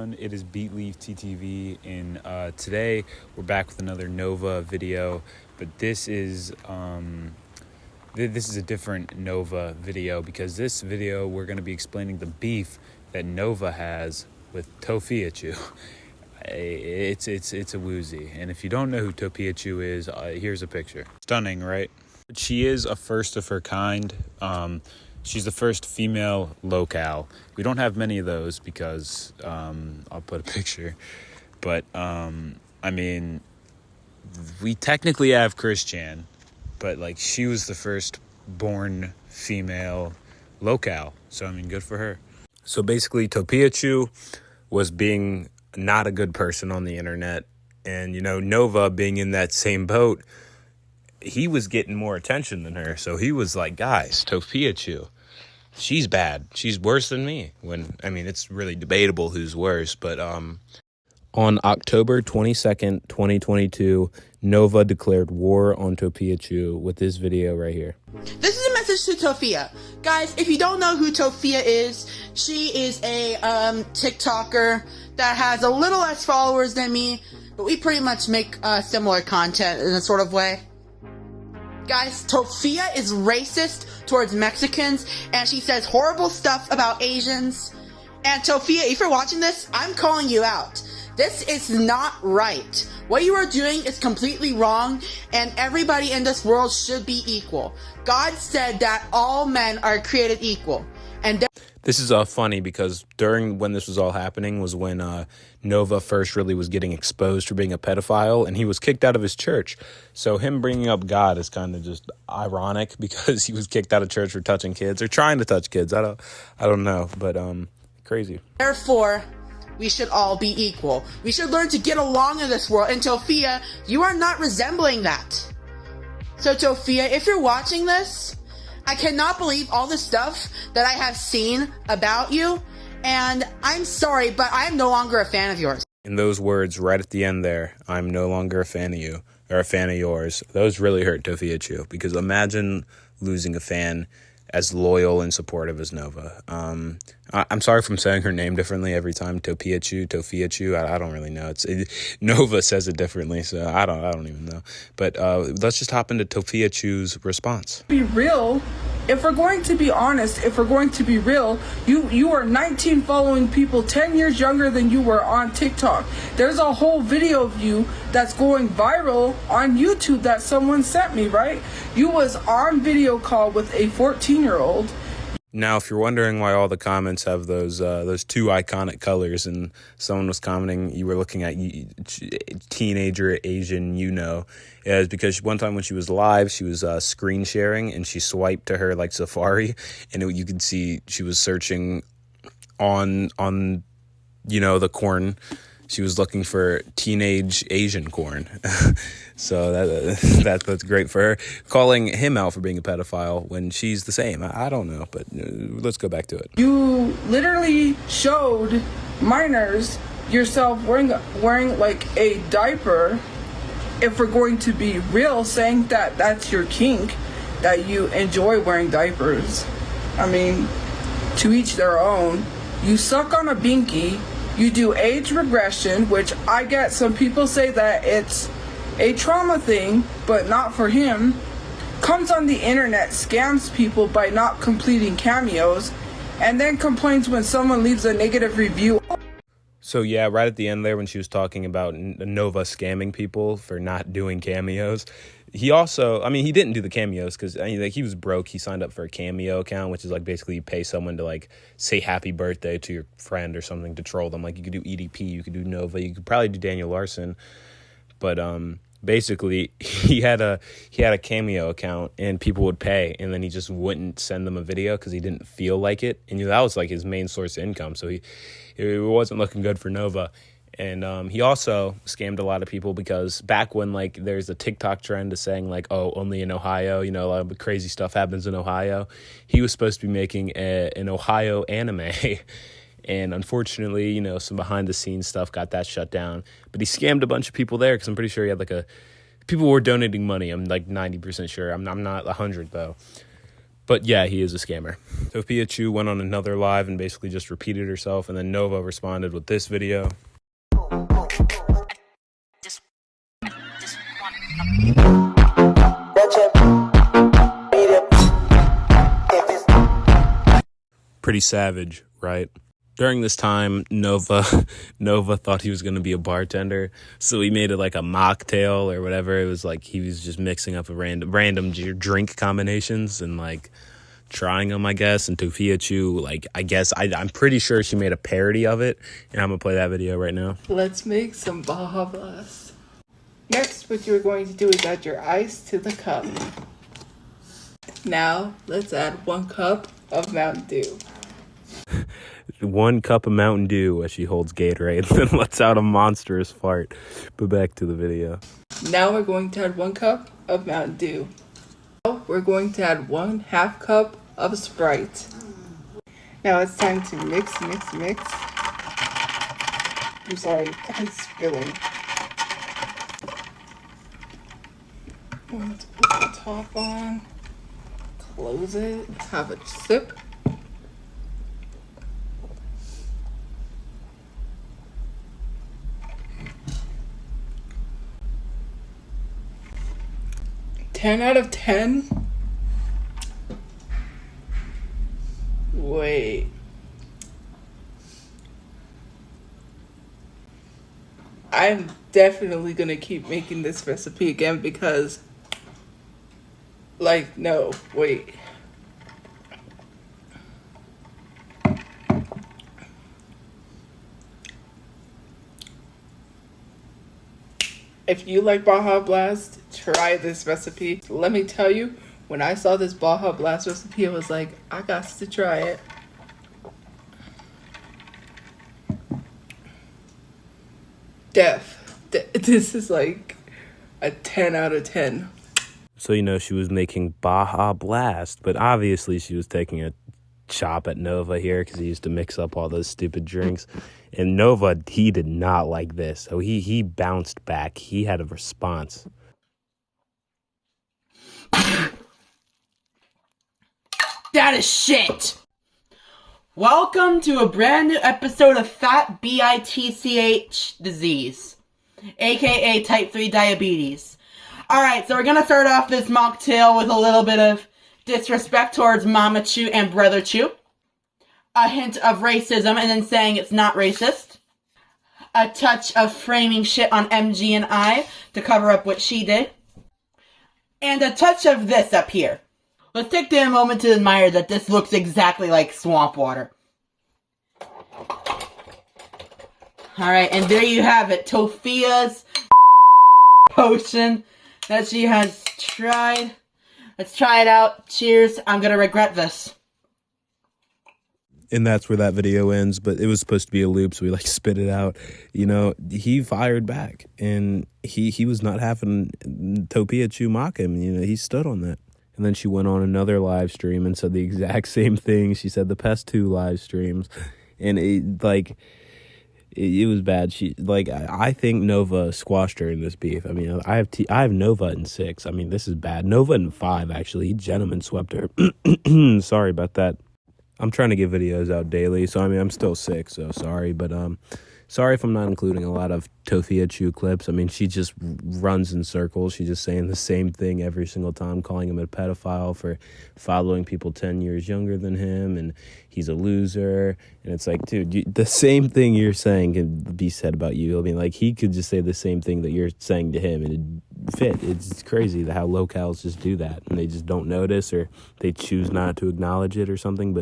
everyone, it is Beatleaf TTV, and today we're back with another Nova video, but this is a different Nova video, because this video we're going to be explaining the beef that Nova has with Tophiachu. It's a woozy, and if you don't know who Tophiachu is, here's a picture. Stunning, right? She is a first of her kind. She's the first female locale. We don't have many of those because I'll put a picture. But, I mean, we technically have Christian, but, like, she was the first born female locale. So, I mean, good for her. So, basically, Tophiachu was being not a good person on the internet. And, you know, Nova being in that same boat, he was getting more attention than her. So he was like, guys, Tophiachu, she's bad. She's worse than me. When, I mean, it's really debatable who's worse. But on October 22nd, 2022, Nova declared war on Tophiachu with this video right here. This is a message to Tophia. Guys, if you don't know who Tophia is, she is a TikToker that has a little less followers than me, but we pretty much make similar content in a sort of way. Guys, Tophia is racist towards Mexicans, and she says horrible stuff about Asians. And Tophia, if you're watching this, I'm calling you out. This is not right. What you are doing is completely wrong, and everybody in this world should be equal. God said that all men are created equal. And this is funny because during when this was all happening was when Nova first really was getting exposed for being a pedophile, and he was kicked out of his church. So him bringing up God is kind of just ironic because he was kicked out of church for touching kids or trying to touch kids. I don't know, but crazy. Therefore, we should all be equal. We should learn to get along in this world. And Tophia, you are not resembling that. So Tophia, if you're watching this, I cannot believe all the stuff that I have seen about you, and I'm sorry, but I'm no longer a fan of yours. In those words right at the end there, I'm no longer a fan of you, or a fan of yours, those really hurt Tophiachu, because imagine losing a fan as loyal and supportive as Nova. I'm sorry if I'm saying her name differently every time. Tophiachu. I don't really know. Nova says it differently, so I don't even know. But let's just hop into Tophiachu's response. Be real. If we're going to be honest, if we're going to be real, you are 19 following people 10 years younger than you were on TikTok. There's a whole video of you that's going viral on YouTube that someone sent me, right? You was on video call with a 14-year-old. Now, if you're wondering why all the comments have those two iconic colors, and someone was commenting, you were looking at teenager Asian, is because one time when she was live, she was screen sharing, and she swiped to her like Safari, and you could see she was searching on the corn. She was looking for teenage Asian corn. So that's great for her. Calling him out for being a pedophile when she's the same. I don't know, but let's go back to it. You literally showed minors yourself wearing like a diaper. If we're going to be real, saying that that's your kink, that you enjoy wearing diapers. I mean, to each their own. You suck on a binky. You do age regression, which I get some people say that it's a trauma thing, but not for him. Comes on the internet, scams people by not completing cameos, and then complains when someone leaves a negative review. So yeah, right at the end there when she was talking about Nova scamming people for not doing cameos, he also, I mean, he didn't do the cameos because he was broke. He signed up for a Cameo account, which is like basically you pay someone to like say happy birthday to your friend or something to troll them. Like you could do EDP, you could do Nova, you could probably do Daniel Larson, but basically he had a Cameo account and people would pay, and then he just wouldn't send them a video because he didn't feel like it, and that was like his main source of income. So it wasn't looking good for Nova. And he also scammed a lot of people because back when like there's a TikTok trend of saying like, oh, only in Ohio, a lot of crazy stuff happens in Ohio. He was supposed to be making an Ohio anime. And unfortunately, some behind the scenes stuff got that shut down. But he scammed a bunch of people there because I'm pretty sure he had people were donating money. I'm like 90% sure. I'm not 100 though. But yeah, he is a scammer. Tophiachu went on another live and basically just repeated herself, and then Nova responded with this video. Pretty savage, right? During this time, Nova thought he was going to be a bartender, so he made it like a mocktail or whatever. It was like he was just mixing up a random drink combinations and like trying them, I guess. And Tophiachu, like, I guess I'm pretty sure she made a parody of it, and I'm gonna play that video right now. Let's make some Baja Blast. Next, what you're going to do is add your ice to the cup. Now, let's add 1 cup of Mountain Dew. 1 cup of Mountain Dew as she holds Gatorade and then lets out a monstrous fart. But back to the video. Now we're going to add 1 cup of Mountain Dew. Now we're going to add 1/2 cup of Sprite. Now it's time to mix. I'm sorry, I'm spilling. I'm going to put the top on, close it, have a sip. Ten out of 10? Wait. I'm definitely gonna keep making this recipe again because, like, no, wait. If you like Baja Blast, try this recipe. Let me tell you, when I saw this Baja Blast recipe, I was like, I got to try it. This is like a 10 out of 10. So, you know, she was making Baja Blast, but obviously she was taking a chop at Nova here because he used to mix up all those stupid drinks. And Nova, he did not like this. So he bounced back. He had a response. That is shit! Welcome to a brand new episode of Fat BITCH disease, aka type 3 diabetes. Alright, so we're gonna start off this mocktail with a little bit of disrespect towards Mama Chu and Brother Chu. A hint of racism and then saying it's not racist. A touch of framing shit on MG and I to cover up what she did. And a touch of this up here. Let's take a moment to admire that this looks exactly like swamp water. Alright, and there you have it. Tophia's potion that she has tried. Let's try it out. Cheers. I'm gonna regret this. And that's where that video ends, but it was supposed to be a loop, so we like spit it out. You know, he fired back, and he was not having Tophiachu mock him. You know, he stood on that. And then she went on another live stream and said the exact same thing. She said the past 2 live streams, and it was bad. I think Nova squashed her in this beef. I mean, I have Nova in 6. I mean, this is bad. Nova in 5 actually. He gentleman swept her. Sorry about that. I'm trying to get videos out daily, so I mean, I'm still sick, so sorry, but sorry if I'm not including a lot of Tophiachu clips. I mean, she just runs in circles. She's just saying the same thing every single time, calling him a pedophile for following people 10 years younger than him, and he's a loser. And it's like, dude, the same thing you're saying can be said about you. I mean, like, he could just say the same thing that you're saying to him, and it'd fit. It's crazy how locals just do that, and they just don't notice, or they choose not to acknowledge it or something.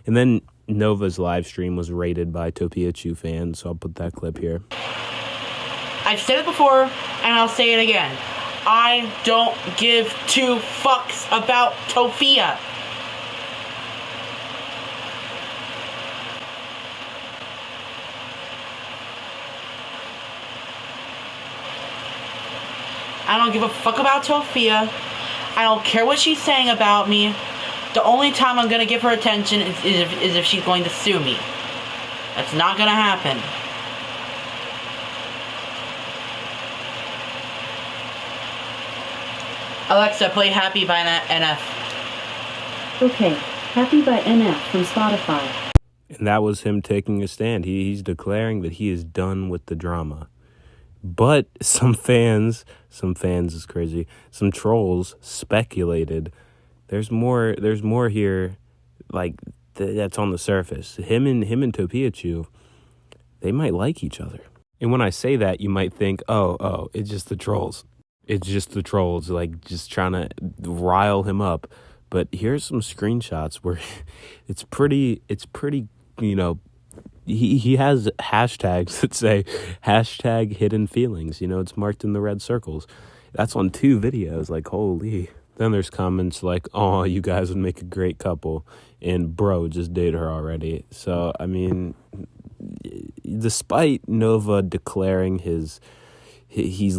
And then Nova's live stream was rated by Tophiachu fans, so I'll put that clip here. I've said it before, and I'll say it again. I don't give 2 fucks about Tophia. I don't give a fuck about Tophia. I don't care what she's saying about me. The only time I'm gonna give her attention is if she's going to sue me. That's not gonna happen. Alexa, play Happy by NF. Okay, Happy by NF from Spotify. And that was him taking a stand. He's declaring that he is done with the drama. But some fans is crazy. Some trolls speculated there's more here, like that's on the surface. Him and Tophiachu, they might like each other. And when I say that, you might think, oh, it's just the trolls. It's just the trolls, like just trying to rile him up. But here's some screenshots where it's pretty, you know, he has hashtags that say hashtag hidden feelings. You know, it's marked in the red circles. That's on 2 videos. Like, holy. Then there's comments like, oh, you guys would make a great couple. And bro, just date her already. So, I mean, despite Nova declaring he's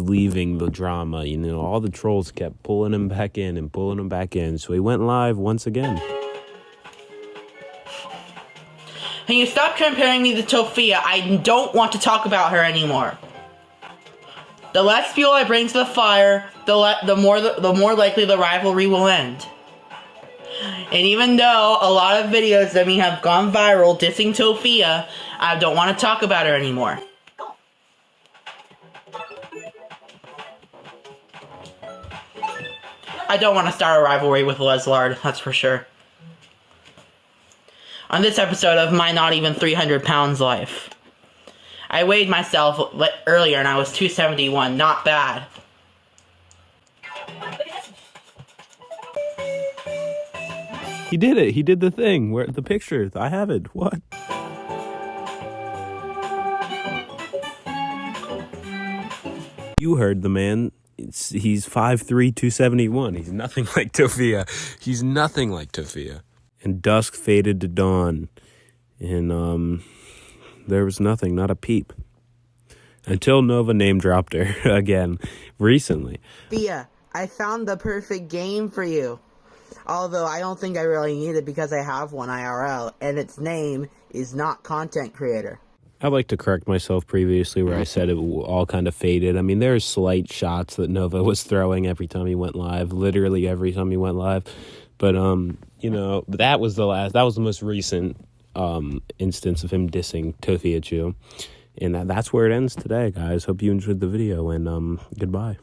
leaving the drama, you know, all the trolls kept pulling him back in. So he went live once again. Can you stop comparing me to Tophia? I don't want to talk about her anymore. The less fuel I bring to the fire, the more likely the rivalry will end. And even though a lot of videos of me have gone viral dissing Tophia, I don't want to talk about her anymore. I don't want to start a rivalry with Leslard, that's for sure. On this episode of My Not Even 300 Pounds Life, I weighed myself earlier and I was 271, not bad. He did it. He did the thing. Where the picture? I have it. What? You heard the man. He's 5'3", 271. He's nothing like Tophia. And dusk faded to dawn. And there was nothing, not a peep. Until Nova name dropped her again recently. Tophia, I found the perfect game for you. Although I don't think I really need it because I have one IRL, and its name is not content creator. I'd like to correct myself previously where I said it all kind of faded. I mean, there's slight shots that Nova was throwing every time he went live, literally every time he went live. But, you know, that was the most recent instance of him dissing Tophiachu. And that's where it ends today, guys. Hope you enjoyed the video, and goodbye.